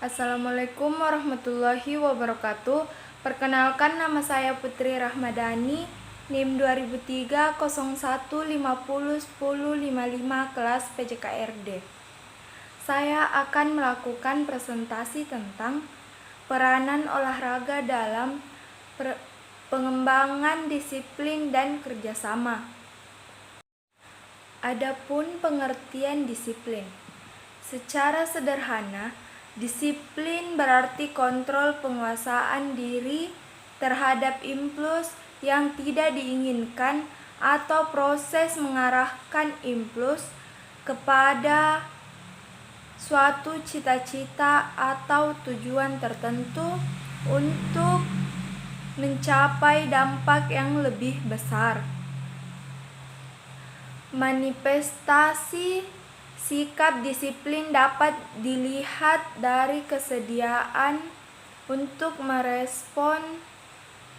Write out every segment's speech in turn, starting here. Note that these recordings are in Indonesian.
Assalamualaikum warahmatullahi wabarakatuh. Perkenalkan, nama saya Putri Rahmadani, NIM 2003 01 50 10 55 kelas PJKRD. Saya akan melakukan presentasi tentang peranan olahraga dalam pengembangan disiplin dan kerjasama. Adapun pengertian disiplin, secara sederhana, disiplin berarti kontrol penguasaan diri terhadap impuls yang tidak diinginkan atau proses mengarahkan impuls kepada suatu cita-cita atau tujuan tertentu untuk mencapai dampak yang lebih besar. Manifestasi sikap disiplin dapat dilihat dari kesediaan untuk merespon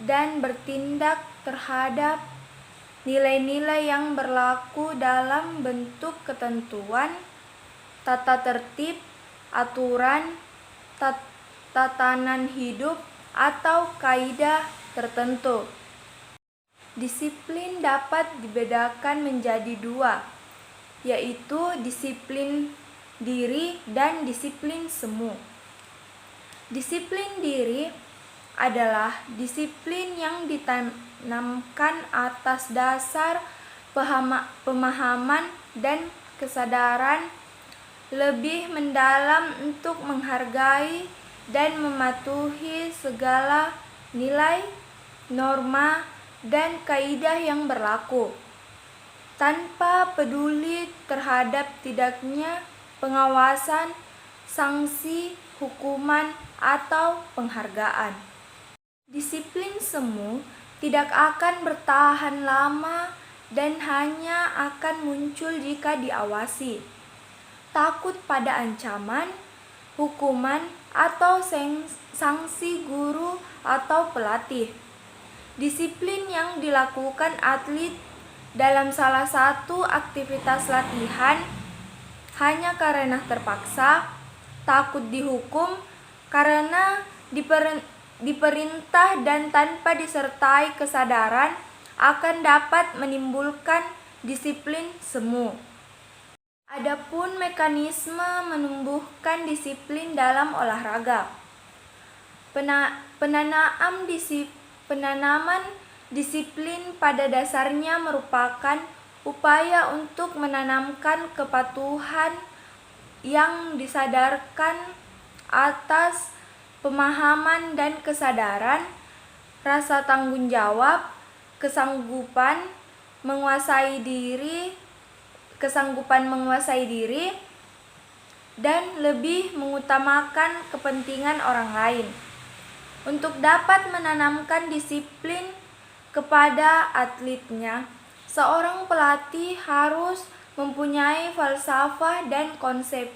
dan bertindak terhadap nilai-nilai yang berlaku dalam bentuk ketentuan, tata tertib, aturan, tatanan hidup, atau kaidah tertentu. Disiplin dapat dibedakan menjadi dua, yaitu disiplin diri dan disiplin semu. Disiplin diri adalah disiplin yang ditanamkan atas dasar pemahaman dan kesadaran lebih mendalam untuk menghargai dan mematuhi segala nilai, norma, dan kaidah yang berlaku, tanpa peduli terhadap tidaknya pengawasan, sanksi, hukuman, atau penghargaan. Disiplin semu tidak akan bertahan lama dan hanya akan muncul jika diawasi. Takut pada ancaman, hukuman, atau sanksi guru atau pelatih. Disiplin yang dilakukan atlet dalam salah satu aktivitas latihan hanya karena terpaksa, takut dihukum, karena diperintah dan tanpa disertai kesadaran akan dapat menimbulkan disiplin semu. Adapun mekanisme menumbuhkan disiplin dalam olahraga. Penanaman disiplin pada dasarnya merupakan upaya untuk menanamkan kepatuhan yang disadarkan atas pemahaman dan kesadaran, rasa tanggung jawab, kesanggupan menguasai diri, dan lebih mengutamakan kepentingan orang lain. Untuk dapat menanamkan disiplin kepada atletnya, seorang pelatih harus mempunyai falsafah dan konsep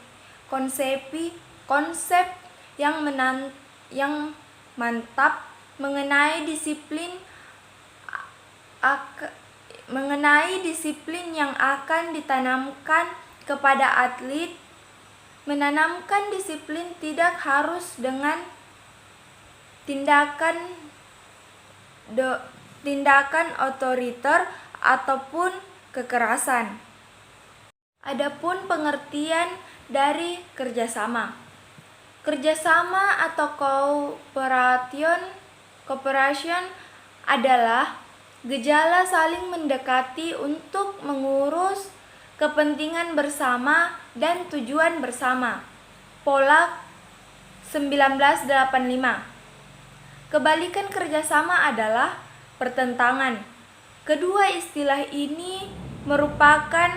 yang mantap mengenai disiplin yang akan ditanamkan kepada atlet. Menanamkan disiplin tidak harus dengan tindakan otoriter ataupun kekerasan. Adapun pengertian dari kerjasama. Kerjasama atau cooperation adalah gejala saling mendekati untuk mengurus kepentingan bersama dan tujuan bersama. Pollack 1985. Kebalikan kerjasama adalah pertentangan. Kedua istilah ini merupakan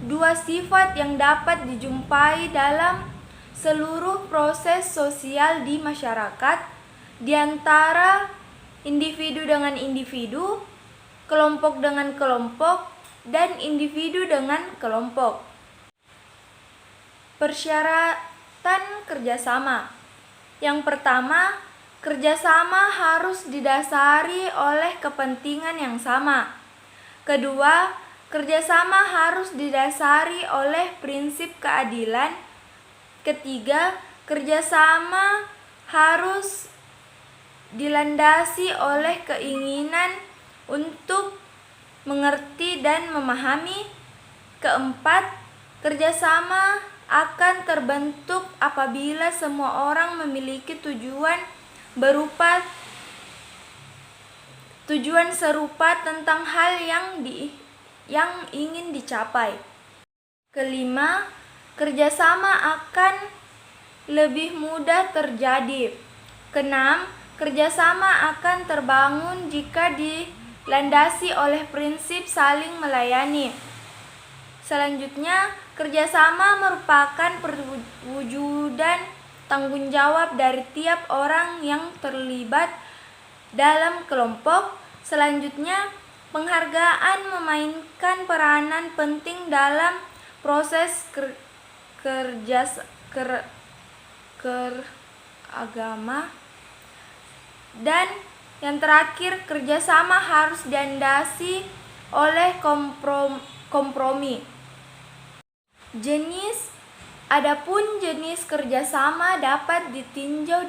dua sifat yang dapat dijumpai dalam seluruh proses sosial di masyarakat, di antara individu dengan individu, kelompok dengan kelompok, dan individu dengan kelompok. Persyaratan kerjasama. Yang pertama, kerjasama harus didasari oleh kepentingan yang sama. Kedua, kerjasama harus didasari oleh prinsip keadilan. Ketiga, kerjasama harus dilandasi oleh keinginan untuk mengerti dan memahami. Keempat, kerjasama akan terbentuk apabila semua orang memiliki tujuan serupa tentang hal yang ingin dicapai. Kelima, kerjasama akan lebih mudah terjadi. Keenam, kerjasama akan terbangun jika dilandasi oleh prinsip saling melayani. Selanjutnya, kerjasama merupakan perwujudan tanggung jawab dari tiap orang yang terlibat dalam kelompok. Selanjutnya, penghargaan memainkan peranan penting dalam proses agama. Dan yang terakhir, kerjasama harus dilandasi oleh kompromi. Adapun jenis kerjasama dapat ditinjau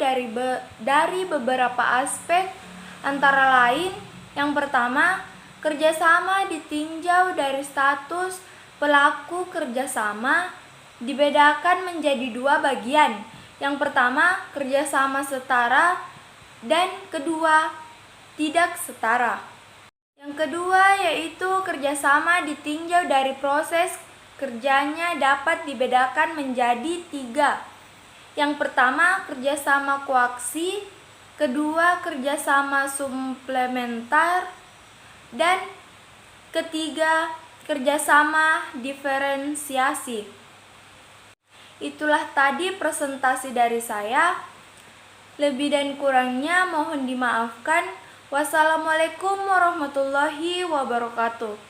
dari beberapa aspek, antara lain: yang pertama, kerjasama ditinjau dari status pelaku kerjasama, dibedakan menjadi dua bagian. Yang pertama, kerjasama setara, dan kedua, tidak setara. Yang kedua yaitu kerjasama ditinjau dari proses kerjanya, dapat dibedakan menjadi tiga. Yang pertama, kerjasama koaksi, kedua, kerjasama suplementar, dan ketiga, kerjasama diferensiasi. Itulah tadi presentasi dari saya. Lebih dan kurangnya mohon dimaafkan. Wassalamualaikum warahmatullahi wabarakatuh.